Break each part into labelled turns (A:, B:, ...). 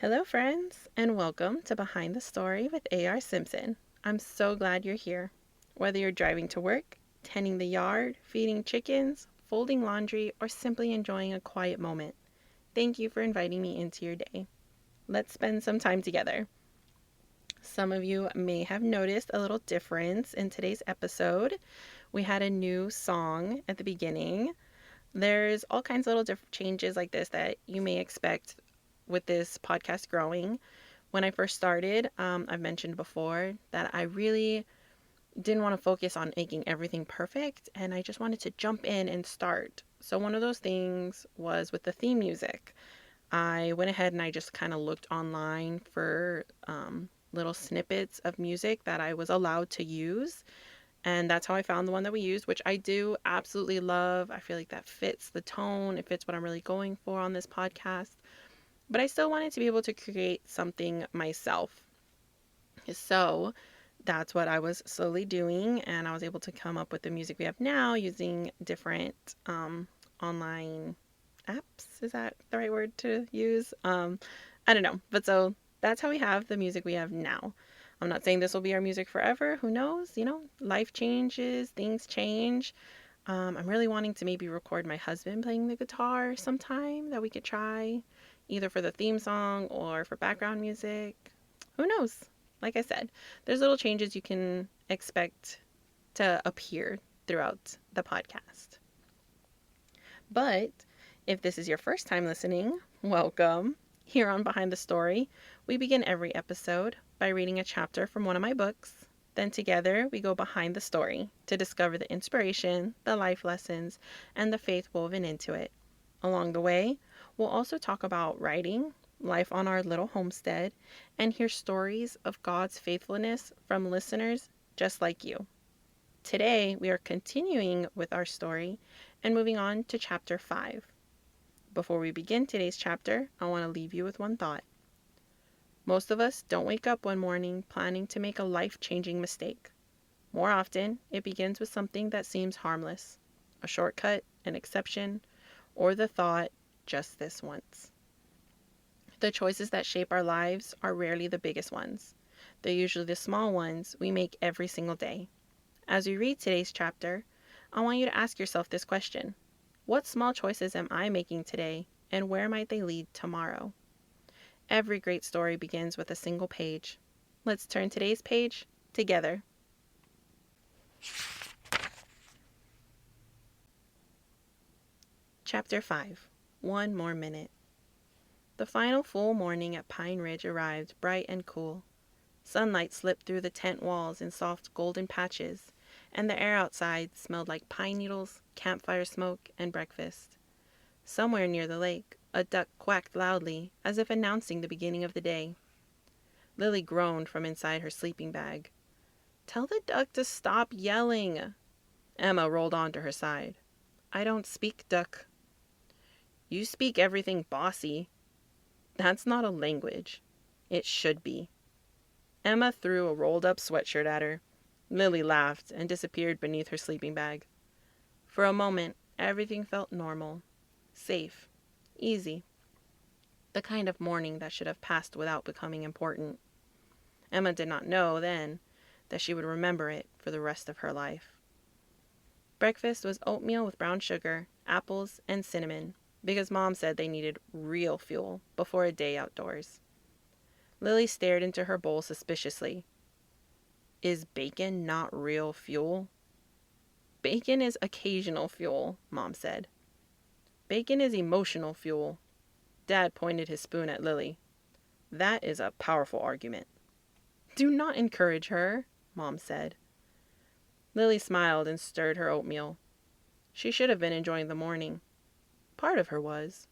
A: Hello, friends, and welcome to Behind the Story with A.R. Simpson. I'm so glad you're here. Whether you're driving to work, tending the yard, feeding chickens, folding laundry, or simply enjoying a quiet moment, thank you for inviting me into your day. Let's spend some time together. Some of you may have noticed a little difference in today's episode. We had a new song at the beginning. There's all kinds of little changes like this that you may expect with this podcast growing. When I first started, I've mentioned before that I really didn't want to focus on making everything perfect, and I just wanted to jump in and start. So one of those things was with the theme music. I went ahead and I just kind of looked online for little snippets of music that I was allowed to use. And that's how I found the one that we used, which I do absolutely love. I feel like that fits the tone. It fits what I'm really going for on this podcast. But I still wanted to be able to create something myself. So that's what I was slowly doing. And I was able to come up with the music we have now using different online apps. Is that the right word to use? I don't know. But so that's how we have the music we have now. I'm not saying this will be our music forever. Who knows? Life changes, things change. I'm really wanting to maybe record my husband playing the guitar sometime that we could try, either for the theme song or for background music. Who knows? Like I said, there's little changes you can expect to appear throughout the podcast. But if this is your first time listening, welcome. Here on Behind the Story, we begin every episode by reading a chapter from one of my books. Then together we go behind the story to discover the inspiration, the life lessons, and the faith woven into it. Along the way, we'll also talk about writing, life on our little homestead, and hear stories of God's faithfulness from listeners just like you. Today, we are continuing with our story and moving on to chapter 5. Before we begin today's chapter, I want to leave you with one thought. Most of us don't wake up one morning planning to make a life-changing mistake. More often, it begins with something that seems harmless, a shortcut, an exception, or the thought, just this once. The choices that shape our lives are rarely the biggest ones. They're usually the small ones we make every single day. As we read today's chapter, I want you to ask yourself this question. What small choices am I making today, and where might they lead tomorrow? Every great story begins with a single page. Let's turn today's page together. Chapter 5. One more minute. The final full morning at Pine Ridge arrived bright and cool. Sunlight slipped through the tent walls in soft golden patches, and the air outside smelled like pine needles, campfire smoke, and breakfast. Somewhere near the lake, a duck quacked loudly, as if announcing the beginning of the day. Lily groaned from inside her sleeping bag. "Tell the duck to stop yelling." Emma rolled onto her side. "I don't speak duck." "You speak everything bossy." "That's not a language." "It should be." Emma threw a rolled-up sweatshirt at her. Lily laughed and disappeared beneath her sleeping bag. For a moment, everything felt normal, safe, easy. The kind of morning that should have passed without becoming important. Emma did not know, then, that she would remember it for the rest of her life. Breakfast was oatmeal with brown sugar, apples, and cinnamon, because Mom said they needed real fuel before a day outdoors. Lily stared into her bowl suspiciously. "Is bacon not real fuel?" "Bacon is occasional fuel," Mom said. "Bacon is emotional fuel." Dad pointed his spoon at Lily. "That is a powerful argument." "Do not encourage her," Mom said. Lily smiled and stirred her oatmeal. She should have been enjoying the morning. Part of her was.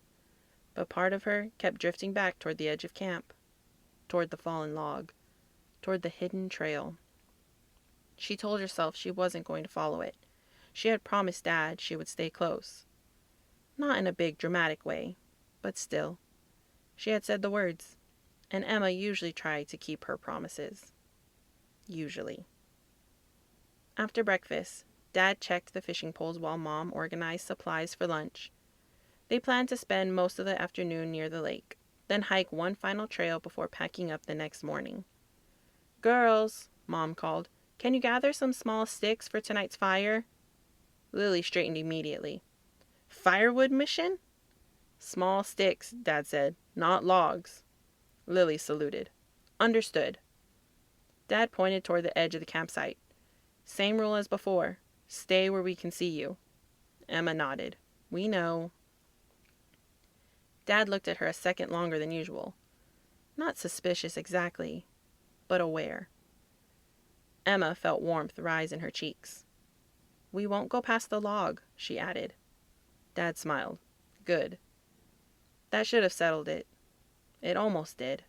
A: But part of her kept drifting back toward the edge of camp, toward the fallen log, toward the hidden trail. She told herself she wasn't going to follow it. She had promised Dad she would stay close. Not in a big, dramatic way, but still. She had said the words, and Emma usually tried to keep her promises. Usually. After breakfast, Dad checked the fishing poles while Mom organized supplies for lunch. They planned to spend most of the afternoon near the lake. then hike one final trail before packing up the next morning. "Girls," Mom called, "can you gather some small sticks for tonight's fire?" Lily straightened immediately. "Firewood mission?" "Small sticks," Dad said, "not logs." Lily saluted. "Understood." Dad pointed toward the edge of the campsite. "Same rule as before. Stay where we can see you." Emma nodded. "We know." Dad looked at her a second longer than usual. Not suspicious exactly, but aware. Emma felt warmth rise in her cheeks. "We won't go past the log," she added. Dad smiled. "Good." That should have settled it. It almost did.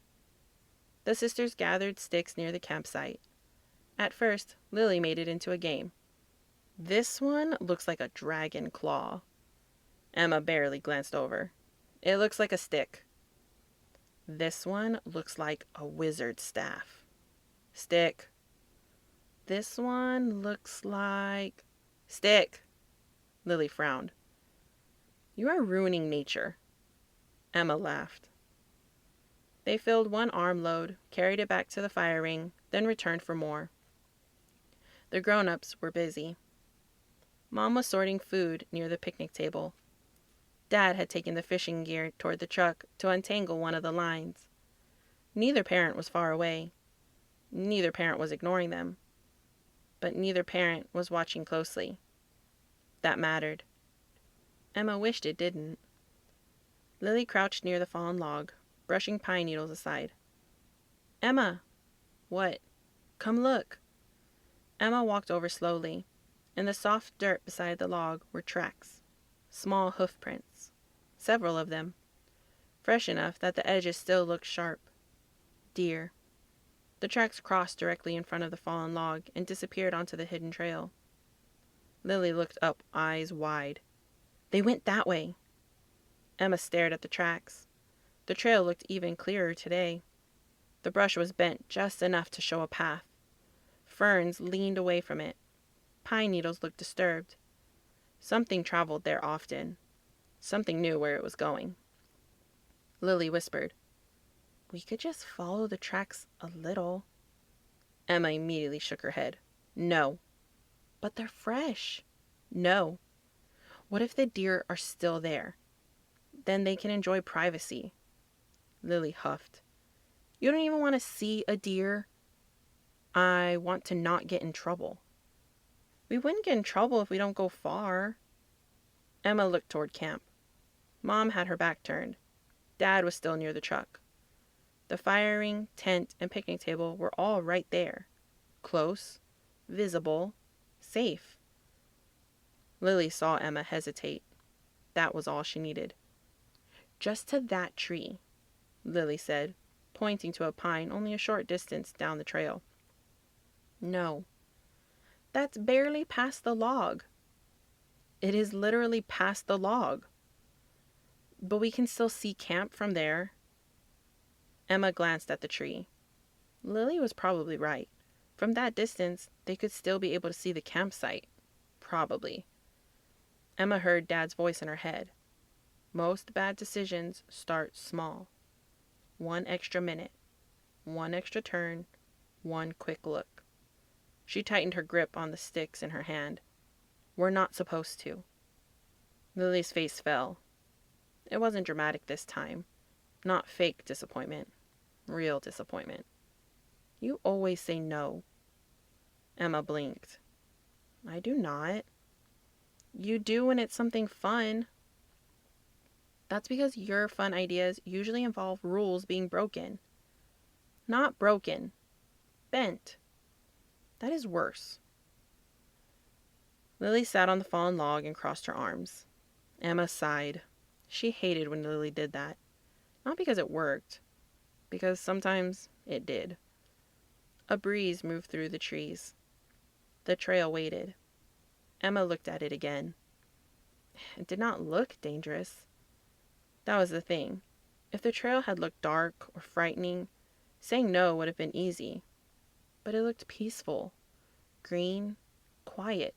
A: The sisters gathered sticks near the campsite. At first, Lily made it into a game. "This one looks like a dragon claw." Emma barely glanced over. "It looks like a stick." "This one looks like a wizard's staff." "Stick." "This one looks like—" "Stick." Lily frowned. "You are ruining nature." Emma laughed. They filled one armload, carried it back to the fire ring, then returned for more. The grown-ups were busy. Mom was sorting food near the picnic table. Dad had taken the fishing gear toward the truck to untangle one of the lines. Neither parent was far away. Neither parent was ignoring them. But neither parent was watching closely. That mattered. Emma wished it didn't. Lily crouched near the fallen log, brushing pine needles aside. "Emma!" "What?" "Come look." Emma walked over slowly. In the soft dirt beside the log were tracks. Small hoof prints. Several of them. Fresh enough that the edges still looked sharp. Deer. The tracks crossed directly in front of the fallen log and disappeared onto the hidden trail. Lily looked up, eyes wide. "They went that way." Emma stared at the tracks. The trail looked even clearer today. The brush was bent just enough to show a path. Ferns leaned away from it. Pine needles looked disturbed. Something traveled there often. Something knew where it was going. Lily whispered, "We could just follow the tracks a little." Emma immediately shook her head. "No." "But they're fresh." "No." "What if the deer are still there? Then they can enjoy privacy." Lily huffed. "You don't even want to see a deer." "I want to not get in trouble." "We wouldn't get in trouble if we don't go far." Emma looked toward camp. Mom had her back turned. Dad was still near the truck. The fire ring, tent, and picnic table were all right there. Close, visible, safe. Lily saw Emma hesitate. That was all she needed. "Just to that tree," Lily said, pointing to a pine only a short distance down the trail. "No." "That's barely past the log." "It is literally past the log." "But we can still see camp from there." Emma glanced at the tree. Lily was probably right. From that distance, they could still be able to see the campsite. Probably. Emma heard Dad's voice in her head. Most bad decisions start small. One extra minute. One extra turn. One quick look. She tightened her grip on the sticks in her hand. "We're not supposed to." Lily's face fell. It wasn't dramatic this time. Not fake disappointment. Real disappointment. "You always say no." Emma blinked. "I do not." "You do when it's something fun." "That's because your fun ideas usually involve rules being broken." "Not broken. Bent. That is worse." Lily sat on the fallen log and crossed her arms. Emma sighed. She hated when Lily did that. Not because it worked. Because sometimes it did. A breeze moved through the trees. The trail waited. Emma looked at it again. It did not look dangerous. That was the thing. If the trail had looked dark or frightening, saying no would have been easy. But it looked peaceful, green, quiet.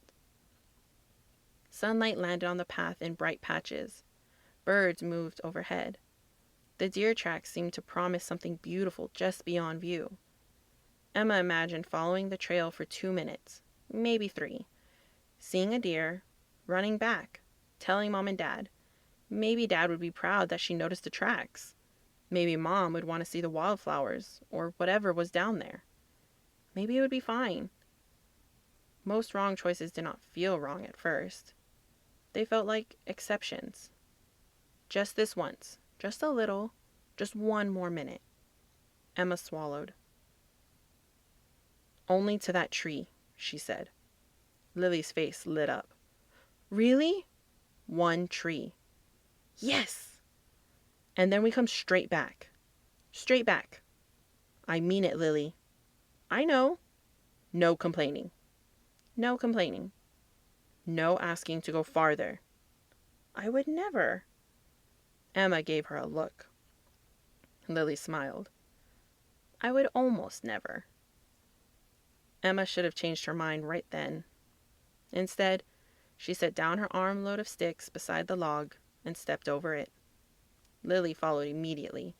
A: Sunlight landed on the path in bright patches. Birds moved overhead. The deer tracks seemed to promise something beautiful just beyond view. Emma imagined following the trail for 2 minutes, maybe 3, seeing a deer, running back, telling Mom and Dad. Maybe Dad would be proud that she noticed the tracks. Maybe Mom would want to see the wildflowers or whatever was down there. Maybe it would be fine. Most wrong choices did not feel wrong at first. They felt like exceptions. Just this once, just a little, just one more minute. Emma swallowed. Only to that tree, she said. Lily's face lit up. Really? One tree. Yes! And then we come straight back. Straight back. I mean it, Lily. I know. No complaining. No complaining. No asking to go farther. I would never. Emma gave her a look. Lily smiled. I would almost never. Emma should have changed her mind right then. Instead, she set down her armload of sticks beside the log and stepped over it. Lily followed immediately.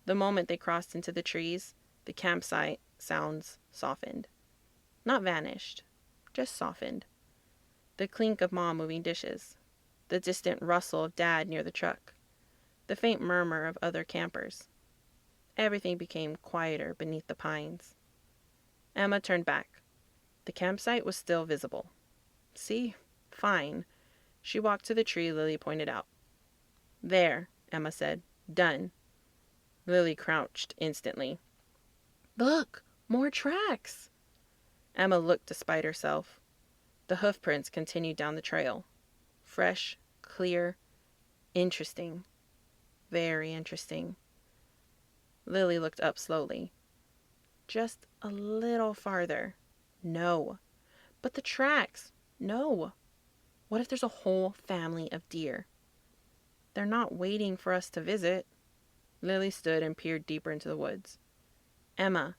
A: The moment they crossed into the trees, the campsite sounds softened. Not vanished, just softened. The clink of Mom moving dishes, the distant rustle of Dad near the truck, the faint murmur of other campers. Everything became quieter beneath the pines. Emma turned back. The campsite was still visible. See? Fine. She walked to the tree Lily pointed out. There, Emma said. Done. Lily crouched instantly. Look! More tracks! Emma looked despite herself. The hoof prints continued down the trail. Fresh, clear, interesting. Very interesting. Lily looked up slowly. Just a little farther. No. But the tracks. No. What if there's a whole family of deer? They're not waiting for us to visit. Lily stood and peered deeper into the woods. Emma.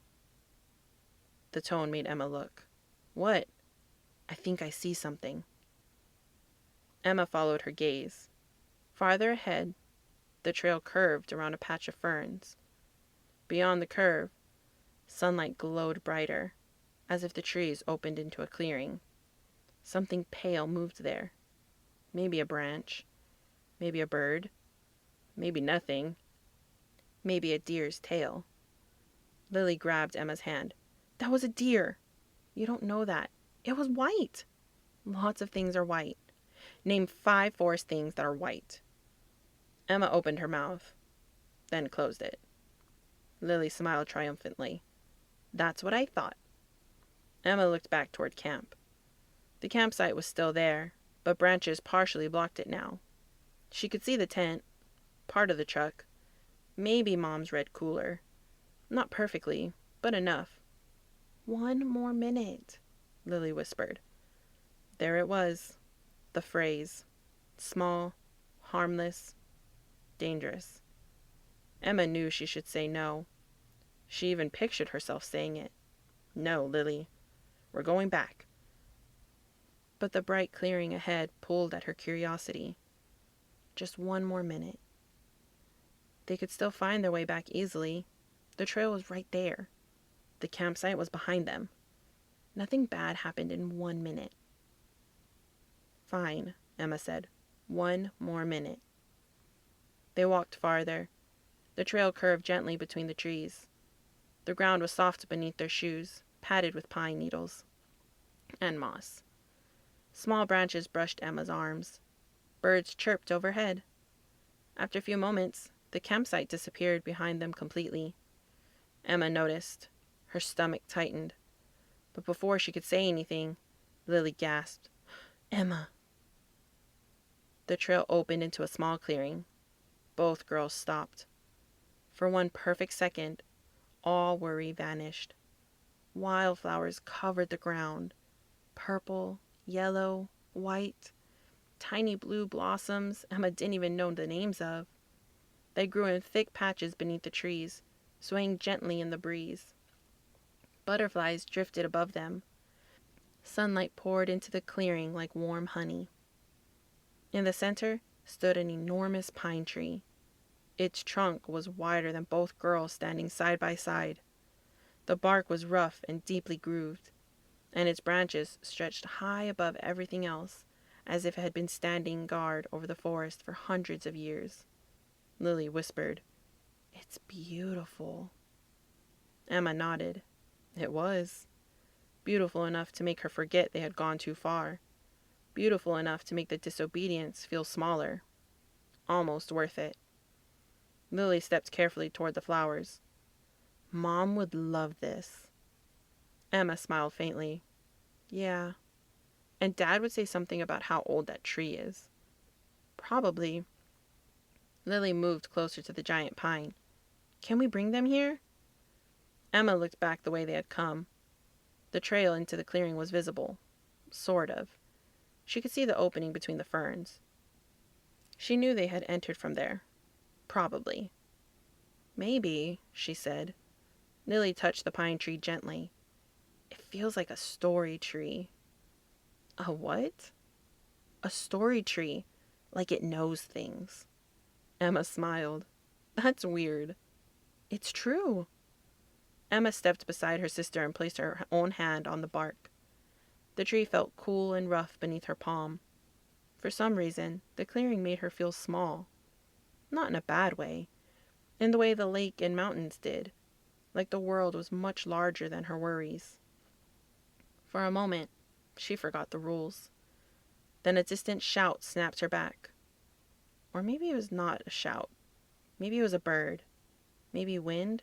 A: The tone made Emma look. What? I think I see something. Emma followed her gaze. Farther ahead, the trail curved around a patch of ferns. Beyond the curve, sunlight glowed brighter, as if the trees opened into a clearing. Something pale moved there. Maybe a branch. Maybe a bird. Maybe nothing. Maybe a deer's tail. Lily grabbed Emma's hand. That was a deer. You don't know that. It was white. Lots of things are white. Name 5 forest things that are white. Emma opened her mouth, then closed it. Lily smiled triumphantly. That's what I thought. Emma looked back toward camp. The campsite was still there, but branches partially blocked it now. She could see the tent, part of the truck, maybe Mom's red cooler. Not perfectly, but enough. 1 more minute, Lily whispered. There it was, the phrase. Small, harmless, dangerous. Emma knew she should say no. She even pictured herself saying it. No, Lily. We're going back. But the bright clearing ahead pulled at her curiosity. Just 1 more minute. They could still find their way back easily. The trail was right there. The campsite was behind them. Nothing bad happened in 1 minute. Fine, Emma said. 1 more minute. They walked farther. The trail curved gently between the trees. The ground was soft beneath their shoes, padded with pine needles and moss. Small branches brushed Emma's arms. Birds chirped overhead. After a few moments, the campsite disappeared behind them completely. Emma noticed. Her stomach tightened. But before she could say anything, Lily gasped. Emma! The trail opened into a small clearing. Both girls stopped. For 1 perfect second, all worry vanished. Wildflowers covered the ground. Purple, yellow, white, tiny blue blossoms Emma didn't even know the names of. They grew in thick patches beneath the trees, swaying gently in the breeze. Butterflies drifted above them. Sunlight poured into the clearing like warm honey. In the center stood an enormous pine tree. Its trunk was wider than both girls standing side by side. The bark was rough and deeply grooved, and its branches stretched high above everything else, as if it had been standing guard over the forest for hundreds of years. Lily whispered, "It's beautiful." Emma nodded. It was. Beautiful enough to make her forget they had gone too far. Beautiful enough to make the disobedience feel smaller. Almost worth it. Lily stepped carefully toward the flowers. "Mom would love this." Emma smiled faintly. "Yeah. And Dad would say something about how old that tree is." "Probably." Lily moved closer to the giant pine. "Can we bring them here?" Emma looked back the way they had come. The trail into the clearing was visible. Sort of. She could see the opening between the ferns. She knew they had entered from there. Probably. "Maybe," she said. Lily touched the pine tree gently. "It feels like a story tree." "A what?" "A story tree. Like it knows things." Emma smiled. "That's weird." "It's true." Emma stepped beside her sister and placed her own hand on the bark. The tree felt cool and rough beneath her palm. For some reason, the clearing made her feel small. Not in a bad way. In the way the lake and mountains did. Like the world was much larger than her worries. For a moment, she forgot the rules. Then a distant shout snapped her back. Or maybe it was not a shout. Maybe it was a bird. Maybe wind.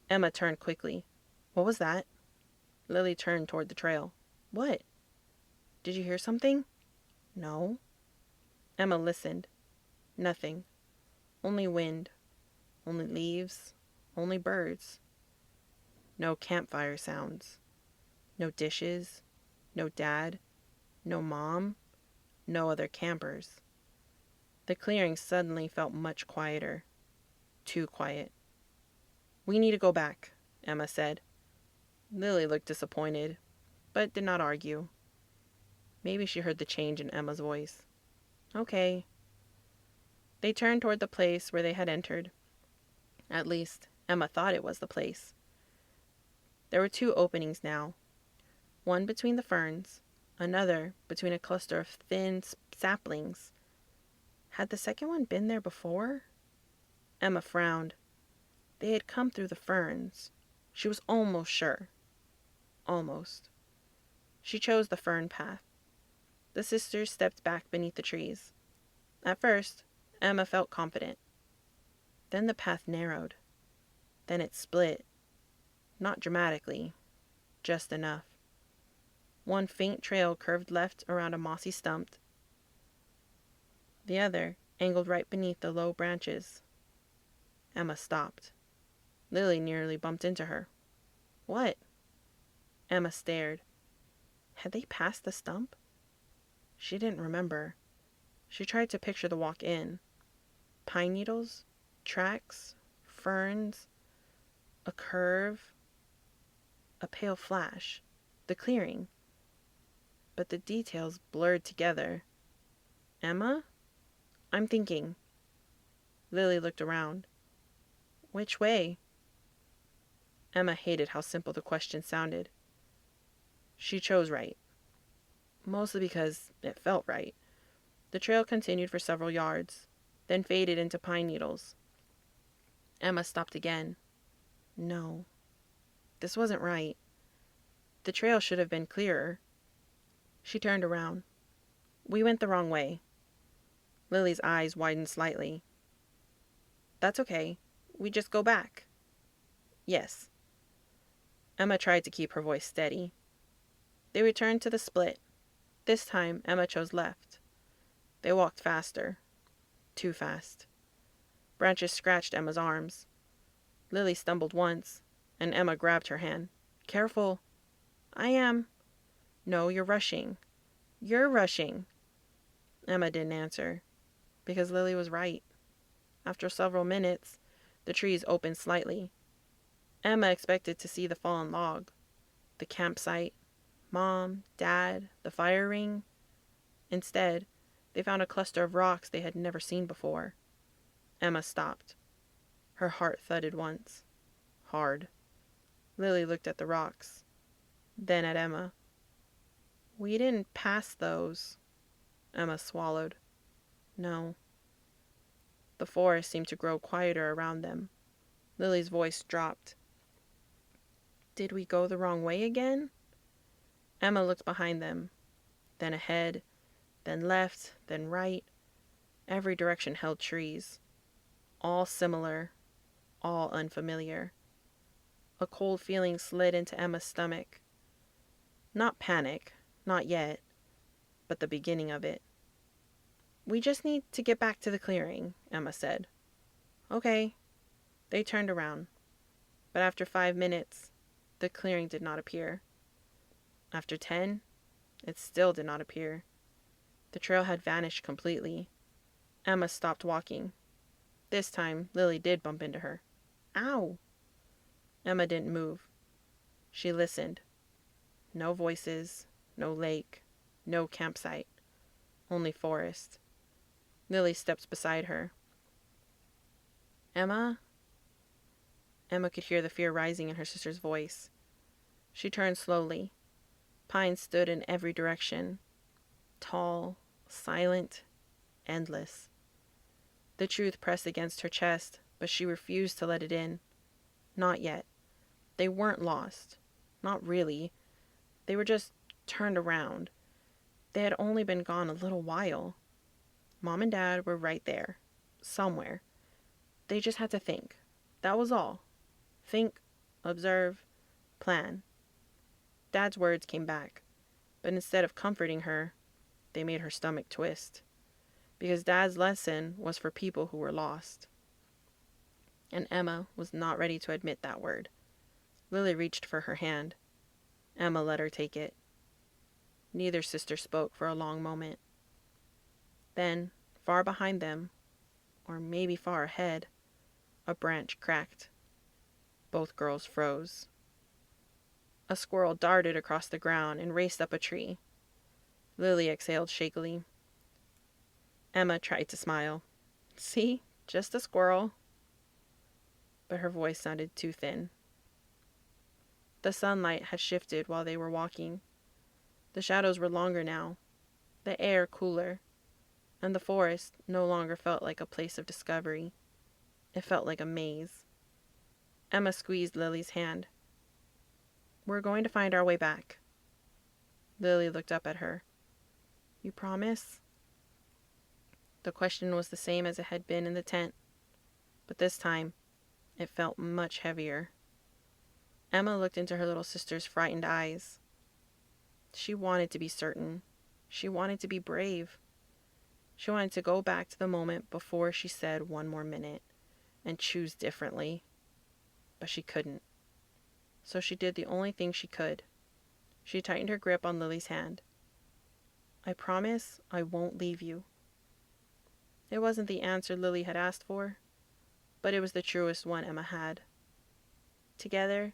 A: Emma turned quickly. "What was that?" Lily turned toward the trail. "What? Did you hear something?" "No." Emma listened. Nothing. Only wind. Only leaves. Only birds. No campfire sounds. No dishes. No Dad. No Mom. No other campers. The clearing suddenly felt much quieter. Too quiet. "We need to go back," Emma said. Lily looked disappointed, but did not argue. Maybe she heard the change in Emma's voice. "Okay." They turned toward the place where they had entered. At least, Emma thought it was the place. There were two openings now. One between the ferns, another between a cluster of thin saplings. Had the second one been there before? Emma frowned. They had come through the ferns. She was almost sure. Almost. She chose the fern path. The sisters stepped back beneath the trees. At first, Emma felt confident. Then the path narrowed. Then it split. Not dramatically, just enough. One faint trail curved left around a mossy stump. The other angled right beneath the low branches. Emma stopped. Lily nearly bumped into her. "What?" Emma stared. Had they passed the stump? She didn't remember. She tried to picture the walk in. Pine needles, tracks, ferns, a curve, a pale flash, the clearing. But the details blurred together. "Emma? I'm thinking." Lily looked around. "Which way?" Emma hated how simple the question sounded. She chose right. Mostly because it felt right. The trail continued for several yards, then faded into pine needles. Emma stopped again. No. This wasn't right. The trail should have been clearer. She turned around. "We went the wrong way." Lily's eyes widened slightly. "That's okay. We just go back." "Yes." Emma tried to keep her voice steady. They returned to the split. This time, Emma chose left. They walked faster. Too fast. Branches scratched Emma's arms. Lily stumbled once, and Emma grabbed her hand. "Careful." "I am." "No, you're rushing." "You're rushing." Emma didn't answer, because Lily was right. After several minutes, the trees opened slightly. Emma expected to see the fallen log, the campsite, Mom, Dad, the fire ring. Instead, they found a cluster of rocks they had never seen before. Emma stopped. Her heart thudded once. Hard. Lily looked at the rocks, then at Emma. We didn't pass those. Emma swallowed. No. The forest seemed to grow quieter around them. Lily's voice dropped. Did we go the wrong way again? Emma looked behind them, then ahead, then left, then right. Every direction held trees. All similar, all unfamiliar. A cold feeling slid into Emma's stomach. Not panic, not yet, but the beginning of it. We just need to get back to the clearing, Emma said. Okay. They turned around, but after 5 minutes, the clearing did not appear. After 10, it still did not appear. The trail had vanished completely. Emma stopped walking. This time, Lily did bump into her. Ow! Emma didn't move. She listened. No voices, no lake, no campsite, only forest. Lily stepped beside her. Emma? Emma could hear the fear rising in her sister's voice. She turned slowly. Pines stood in every direction. Tall, silent, endless. The truth pressed against her chest, but she refused to let it in. Not yet. They weren't lost. Not really. They were just turned around. They had only been gone a little while. Mom and Dad were right there. Somewhere. They just had to think. That was all. Think, observe, plan. Dad's words came back, but instead of comforting her, they made her stomach twist. Because Dad's lesson was for people who were lost. And Emma was not ready to admit that word. Lily reached for her hand. Emma let her take it. Neither sister spoke for a long moment. Then, far behind them, or maybe far ahead, a branch cracked. Both girls froze. A squirrel darted across the ground and raced up a tree. Lily exhaled shakily. Emma tried to smile. See, just a squirrel. But her voice sounded too thin. The sunlight had shifted while they were walking. The shadows were longer now, the air cooler, and the forest no longer felt like a place of discovery. It felt like a maze. Emma squeezed Lily's hand. We're going to find our way back. Lily looked up at her. You promise? The question was the same as it had been in the tent, but this time it felt much heavier. Emma looked into her little sister's frightened eyes. She wanted to be certain. She wanted to be brave. She wanted to go back to the moment before she said one more minute and choose differently. But she couldn't. So she did the only thing she could. She tightened her grip on Lily's hand. I promise I won't leave you. It wasn't the answer Lily had asked for, but it was the truest one Emma had. Together,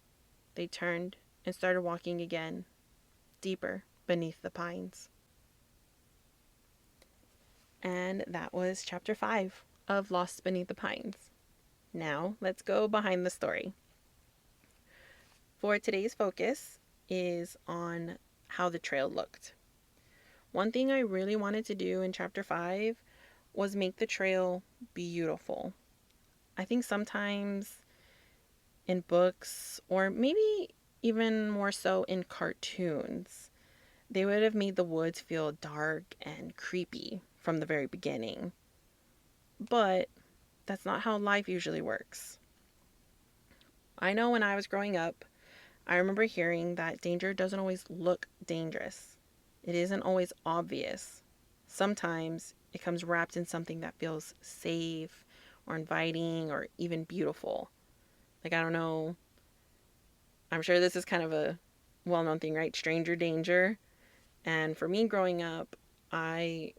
A: they turned and started walking again, deeper beneath the pines. And that was chapter 5 of Lost Beneath the Pines. Now, let's go behind the story. For today's focus is on how the trail looked. One thing I really wanted to do in chapter 5 was make the trail beautiful. I think sometimes in books, or maybe even more so in cartoons, they would have made the woods feel dark and creepy from the very beginning. But that's not how life usually works. I know when I was growing up, I remember hearing that danger doesn't always look dangerous. It isn't always obvious. Sometimes it comes wrapped in something that feels safe or inviting or even beautiful. Like, I don't know, I'm sure this is kind of a well-known thing, right? Stranger danger. And for me growing up, I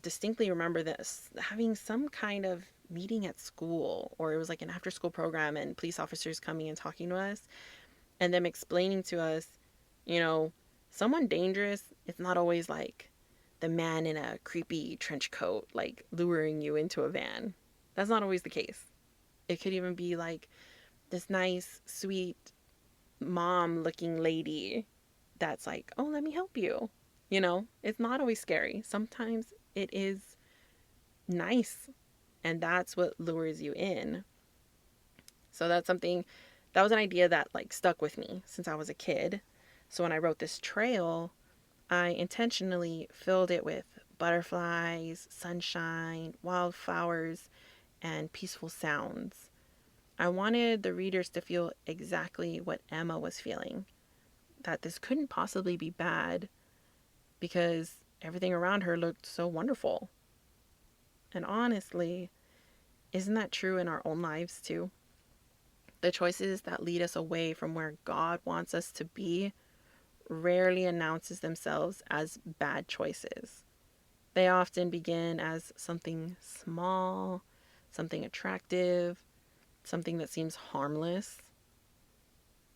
A: distinctly remember this, having some kind of meeting at school, or it was like an after-school program and police officers coming and talking to us and them explaining to us, someone dangerous, it's not always like the man in a creepy trench coat, like luring you into a van. That's not always the case. It could even be like this nice, sweet, mom looking lady that's like, oh, let me help you. It's not always scary. Sometimes it is nice, and that's what lures you in. So that was an idea that like stuck with me since I was a kid. So when I wrote this trail, I intentionally filled it with butterflies, sunshine, wildflowers, and peaceful sounds. I wanted the readers to feel exactly what Emma was feeling, that this couldn't possibly be bad because everything around her looked so wonderful. And honestly, isn't that true in our own lives too? The choices that lead us away from where God wants us to be rarely announces themselves as bad choices. They often begin as something small, something attractive, something that seems harmless.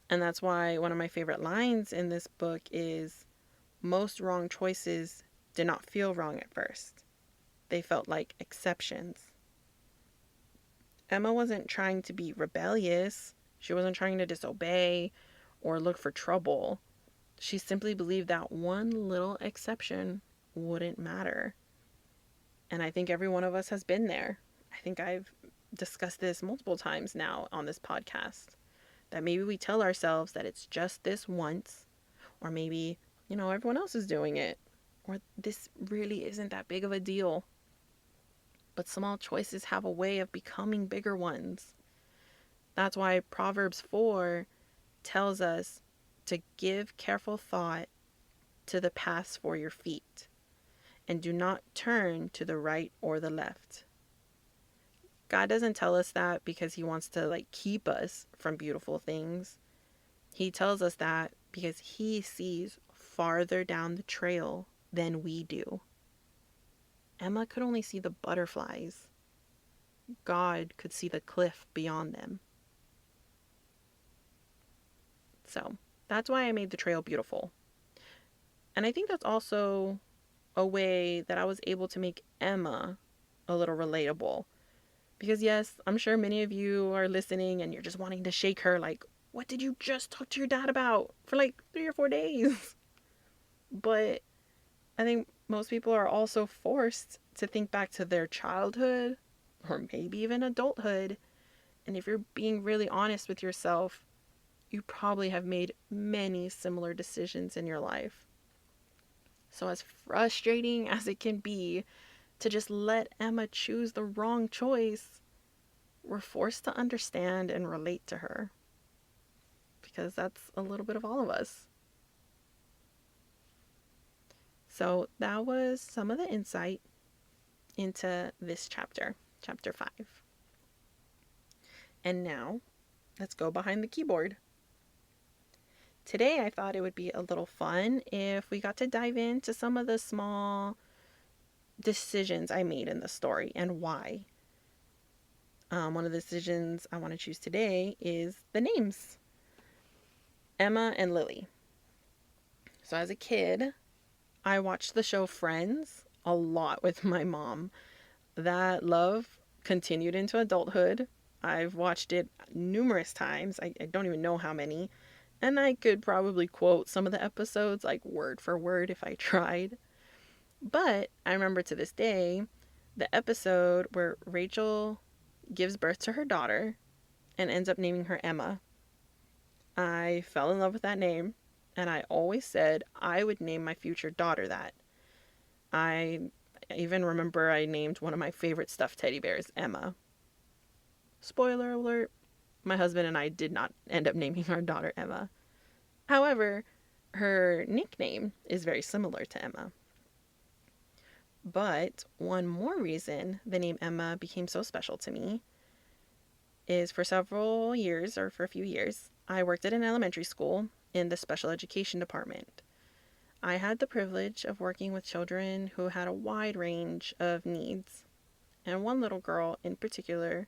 A: And that's why one of my favorite lines in this book is, most wrong choices did not feel wrong at first. They felt like exceptions. Emma wasn't trying to be rebellious. She wasn't trying to disobey or look for trouble. She simply believed that one little exception wouldn't matter. And I think every one of us has been there. I think I've discussed this multiple times now on this podcast. That maybe we tell ourselves that it's just this once, or maybe, everyone else is doing it, or this really isn't that big of a deal. But small choices have a way of becoming bigger ones. That's why Proverbs 4 tells us to give careful thought to the paths for your feet, and do not turn to the right or the left. God doesn't tell us that because he wants to like keep us from beautiful things. He tells us that because he sees farther down the trail than we do. Emma could only see the butterflies. God could see the cliff beyond them. So that's why I made the trail beautiful. And I think that's also a way that I was able to make Emma a little relatable. Because, yes, I'm sure many of you are listening and you're just wanting to shake her, like, what did you just talk to your dad about for like 3 or 4 days? But I think most people are also forced to think back to their childhood or maybe even adulthood. And if you're being really honest with yourself, you probably have made many similar decisions in your life. So, as frustrating as it can be to just let Emma choose the wrong choice, we're forced to understand and relate to her because that's a little bit of all of us. So, that was some of the insight into this chapter, chapter 5. And now, let's go behind the keyboard. Today, I thought it would be a little fun if we got to dive into some of the small decisions I made in the story and why. One of the decisions I want to choose today is the names, Emma and Lily. So as a kid, I watched the show Friends a lot with my mom. That love continued into adulthood. I've watched it numerous times. I don't even know how many. And I could probably quote some of the episodes like word for word if I tried. But I remember to this day the episode where Rachel gives birth to her daughter and ends up naming her Emma. I fell in love with that name, and I always said I would name my future daughter that. I even remember I named one of my favorite stuffed teddy bears Emma. Spoiler alert, my husband and I did not end up naming our daughter Emma. However, her nickname is very similar to Emma. But one more reason the name Emma became so special to me is for several years, or for a few years, I worked at an elementary school in the special education department. I had the privilege of working with children who had a wide range of needs, and one little girl in particular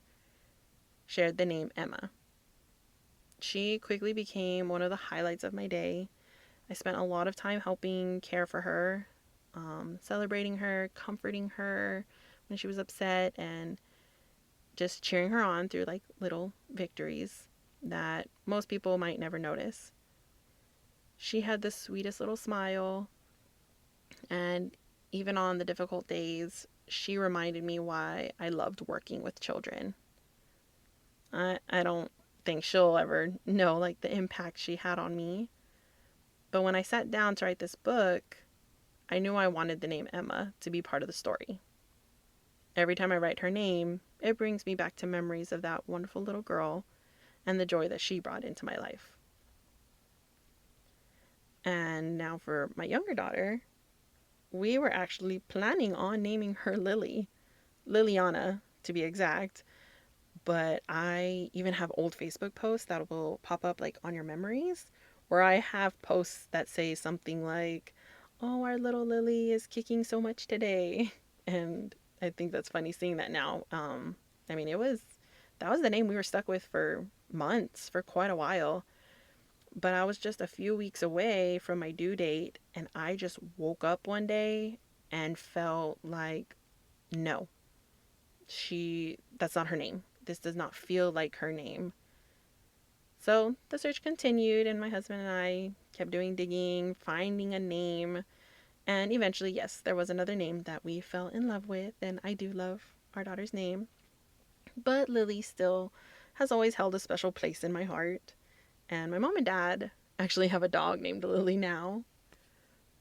A: shared the name Emma. She quickly became one of the highlights of my day. I spent a lot of time helping care for her, celebrating her, comforting her when she was upset, and just cheering her on through like little victories that most people might never notice. She had the sweetest little smile, and even on the difficult days, she reminded me why I loved working with children. I don't think she'll ever know like the impact she had on me. But when I sat down to write this book, I knew I wanted the name Emma to be part of the story. Every time I write her name, it brings me back to memories of that wonderful little girl and the joy that she brought into my life. And now for my younger daughter, we were actually planning on naming her Lily, Liliana to be exact. But I even have old Facebook posts that will pop up like on your memories, where I have posts that say something like, "Oh, our little Lily is kicking so much today." And I think that's funny seeing that now. I mean, that was the name we were stuck with for months, for quite a while. But I was just a few weeks away from my due date, and I just woke up one day and felt like, no, that's not her name. This does not feel like her name. So the search continued, and my husband and I kept doing digging, finding a name. And eventually, yes, there was another name that we fell in love with, and I do love our daughter's name. But Lily still has always held a special place in my heart. And my mom and dad actually have a dog named Lily now.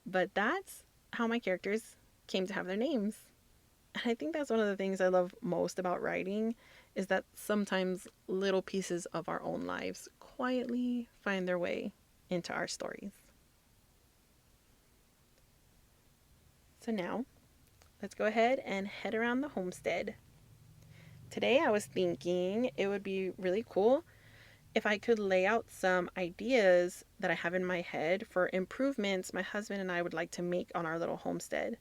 A: But that's how my characters came to have their names. And I think that's one of the things I love most about writing is that sometimes little pieces of our own lives quietly find their way into our stories. So now, let's go ahead and head around the homestead. Today I was thinking it would be really cool if I could lay out some ideas that I have in my head for improvements my husband and I would like to make on our little homestead.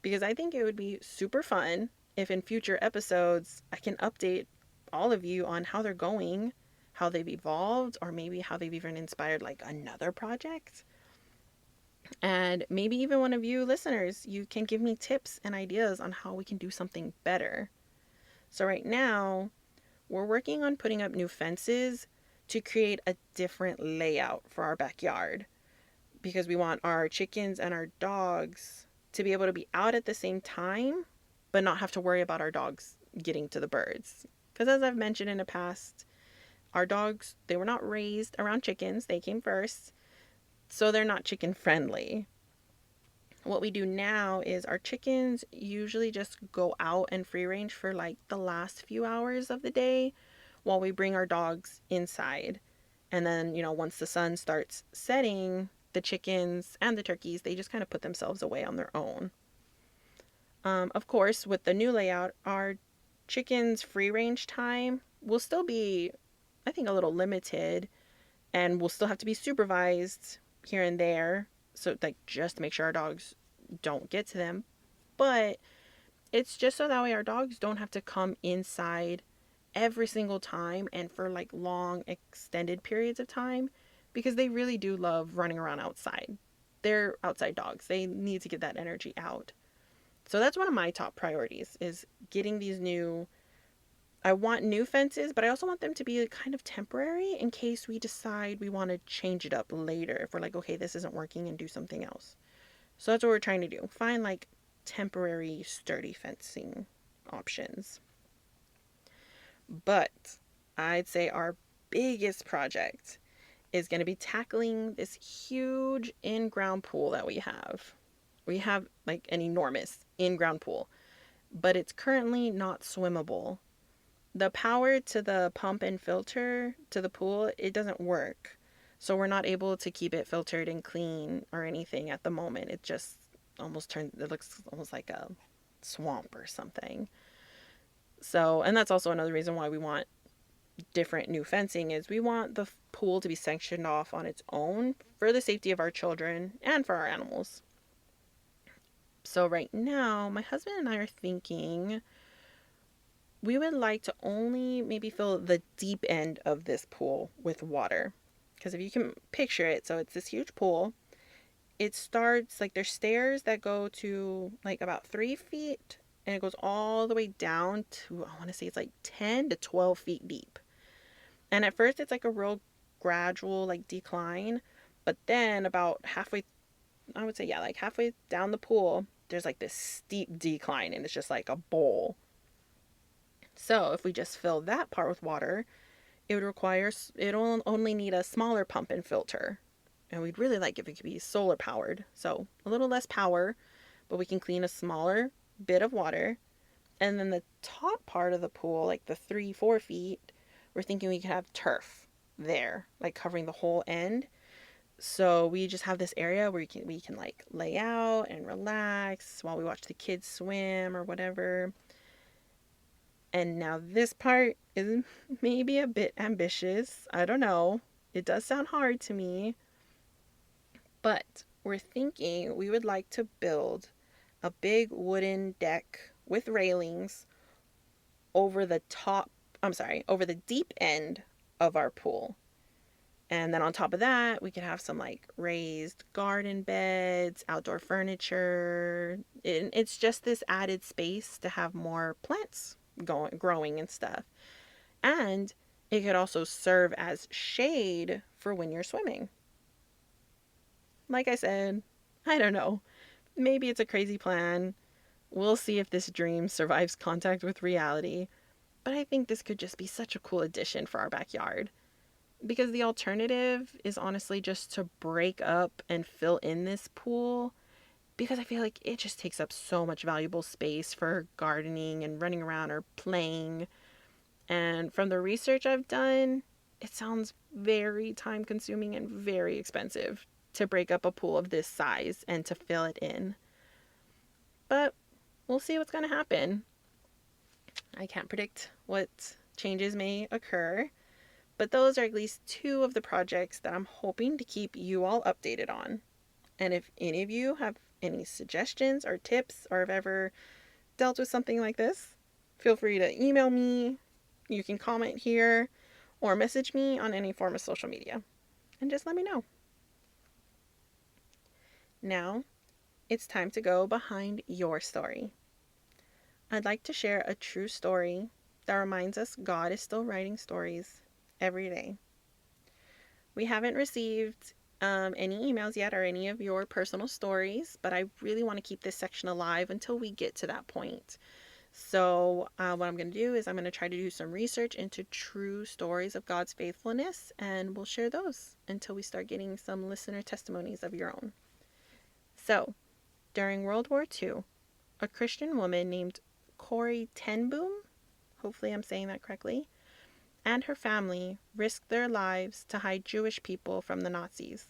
A: Because I think it would be super fun if in future episodes I can update all of you on how they're going, how they've evolved, or maybe how they've even inspired like another project. And maybe even one of you listeners, you can give me tips and ideas on how we can do something better. So right now, we're working on putting up new fences to create a different layout for our backyard because we want our chickens and our dogs to be able to be out at the same time, but not have to worry about our dogs getting to the birds. Because as I've mentioned in the past, our dogs, they were not raised around chickens, they came first, so they're not chicken friendly. What we do now is our chickens usually just go out and free range for like the last few hours of the day while we bring our dogs inside. And then, once the sun starts setting, the chickens and the turkeys, they just kind of put themselves away on their own. Of course, with the new layout, our chickens' free range time will still be, I think, a little limited, and we'll still have to be supervised here and there. So, like, just to make sure our dogs don't get to them. But it's just so that way our dogs don't have to come inside every single time and for like long extended periods of time because they really do love running around outside. They're outside dogs. They need to get that energy out. So that's one of my top priorities is getting these new I want new fences, but I also want them to be kind of temporary in case we decide we want to change it up later. If we're like, okay, this isn't working and do something else. So that's what we're trying to do. Find like temporary sturdy fencing options. But I'd say our biggest project is going to be tackling this huge in-ground pool that we have. We have like an enormous in-ground pool, but it's currently not swimmable. The power to the pump and filter to the pool, it doesn't work. So we're not able to keep it filtered and clean or anything at the moment. It just it looks almost like a swamp or something. So, and that's also another reason why we want different new fencing is we want the pool to be sectioned off on its own for the safety of our children and for our animals. So right now, my husband and I are thinking we would like to only maybe fill the deep end of this pool with water. Because if you can picture it, so it's this huge pool. It starts like there's stairs that go to like about 3 feet and it goes all the way down to, I want to say it's like 10 to 12 feet deep. And at first, it's like a real gradual, like decline. But then, about halfway, I would say, yeah, like halfway down the pool, there's like this steep decline, and it's just like a bowl. So, if we just fill that part with water, it would require, it'll only need a smaller pump and filter. And we'd really like if it could be solar powered. So, a little less power, but we can clean a smaller bit of water. And then the top part of the pool, like the 3, 4 feet, we're thinking we could have turf there, like covering the whole end. So we just have this area where we can like lay out and relax while we watch the kids swim or whatever. And now this part is maybe a bit ambitious. I don't know. It does sound hard to me, but we're thinking we would like to build a big wooden deck with railings over the top, over the deep end of our pool. And then on top of that, we could have some like raised garden beds, outdoor furniture. It's just this added space to have more plants growing and stuff. And it could also serve as shade for when you're swimming. Like I said, I don't know. Maybe it's a crazy plan. We'll see if this dream survives contact with reality. But I think this could just be such a cool addition for our backyard. Because the alternative is honestly just to break up and fill in this pool. Because I feel like it just takes up so much valuable space for gardening and running around or playing. And from the research I've done, it sounds very time consuming and very expensive to break up a pool of this size and to fill it in. But we'll see what's going to happen. I can't predict what changes may occur, but those are at least two of the projects that I'm hoping to keep you all updated on. And if any of you have any suggestions or tips or have ever dealt with something like this, feel free to email me. You can comment here or message me on any form of social media and just let me know. Now, it's time to go behind your story. I'd like to share a true story that reminds us God is still writing stories every day. We haven't received any emails yet or any of your personal stories, but I really want to keep this section alive until we get to that point. So what I'm going to do is I'm going to try to do some research into true stories of God's faithfulness, and we'll share those until we start getting some listener testimonies of your own. So, during World War II, a Christian woman named Corrie ten Boom, hopefully I'm saying that correctly, and her family risked their lives to hide Jewish people from the Nazis.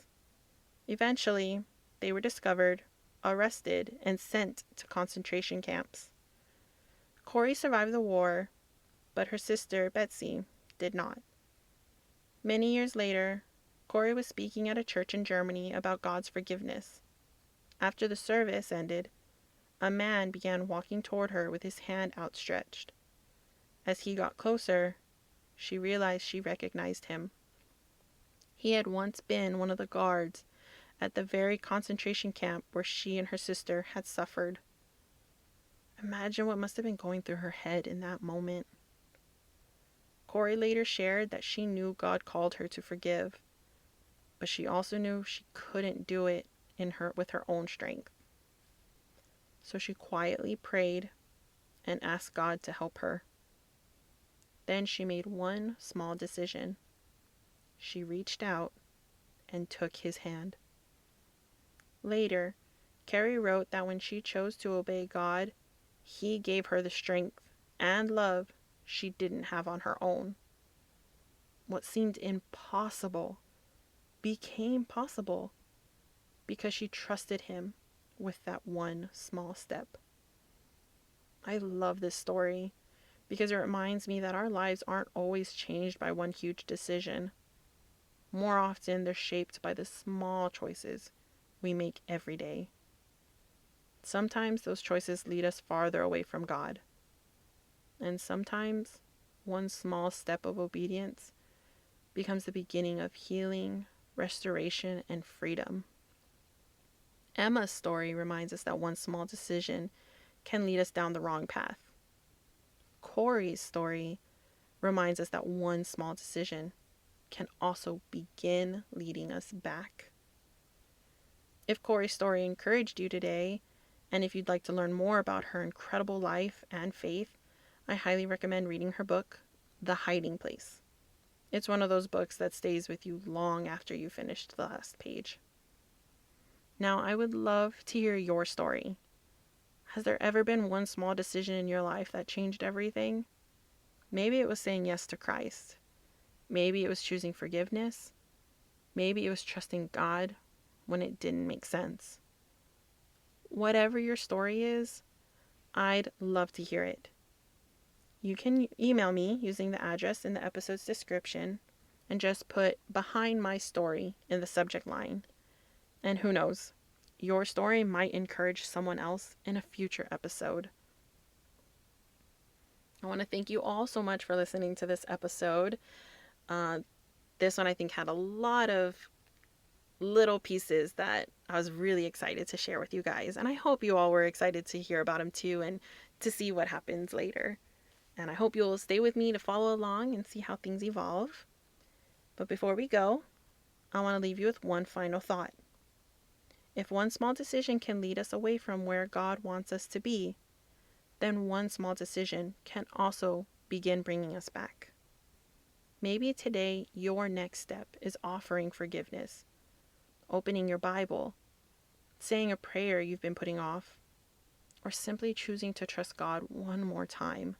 A: Eventually, they were discovered, arrested, and sent to concentration camps. Corrie survived the war, but her sister, Betsy, did not. Many years later, Corrie was speaking at a church in Germany about God's forgiveness. After the service ended, a man began walking toward her with his hand outstretched. As he got closer, she realized she recognized him. He had once been one of the guards at the very concentration camp where she and her sister had suffered. Imagine what must have been going through her head in that moment. Corrie later shared that she knew God called her to forgive, but she also knew she couldn't do it with her own strength. So she quietly prayed and asked God to help her. Then she made one small decision. She reached out and took his hand. Later, Carrie wrote that when she chose to obey God, He gave her the strength and love she didn't have on her own. What seemed impossible became possible because she trusted Him with that one small step. I love this story because it reminds me that our lives aren't always changed by one huge decision. More often, they're shaped by the small choices we make every day. Sometimes those choices lead us farther away from God. And sometimes one small step of obedience becomes the beginning of healing, restoration, and freedom. Emma's story reminds us that one small decision can lead us down the wrong path. Corey's story reminds us that one small decision can also begin leading us back. If Corey's story encouraged you today, and if you'd like to learn more about her incredible life and faith, I highly recommend reading her book, The Hiding Place. It's one of those books that stays with you long after you finished the last page. Now, I would love to hear your story. Has there ever been one small decision in your life that changed everything? Maybe it was saying yes to Christ. Maybe it was choosing forgiveness. Maybe it was trusting God when it didn't make sense. Whatever your story is, I'd love to hear it. You can email me using the address in the episode's description and just put "behind my story" in the subject line. And who knows, your story might encourage someone else in a future episode. I want to thank you all so much for listening to this episode. This one I think had a lot of little pieces that I was really excited to share with you guys. And I hope you all were excited to hear about them too and to see what happens later. And I hope you'll stay with me to follow along and see how things evolve. But before we go, I want to leave you with one final thought. If one small decision can lead us away from where God wants us to be, then one small decision can also begin bringing us back. Maybe today your next step is offering forgiveness, opening your Bible, saying a prayer you've been putting off, or simply choosing to trust God one more time.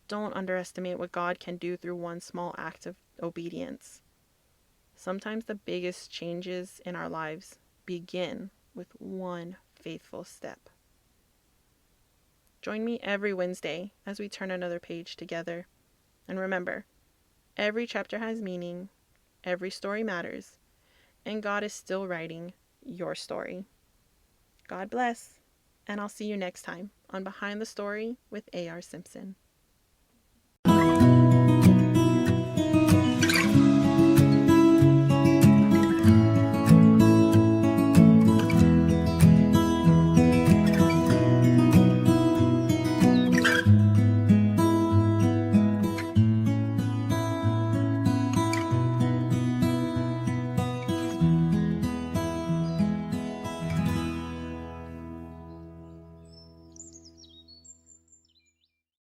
A: Don't underestimate what God can do through one small act of obedience. Sometimes the biggest changes in our lives begin with one faithful step. Join me every Wednesday as we turn another page together. And remember, every chapter has meaning, every story matters, and God is still writing your story. God bless, and I'll see you next time on Behind the Story with A.R. Simpson.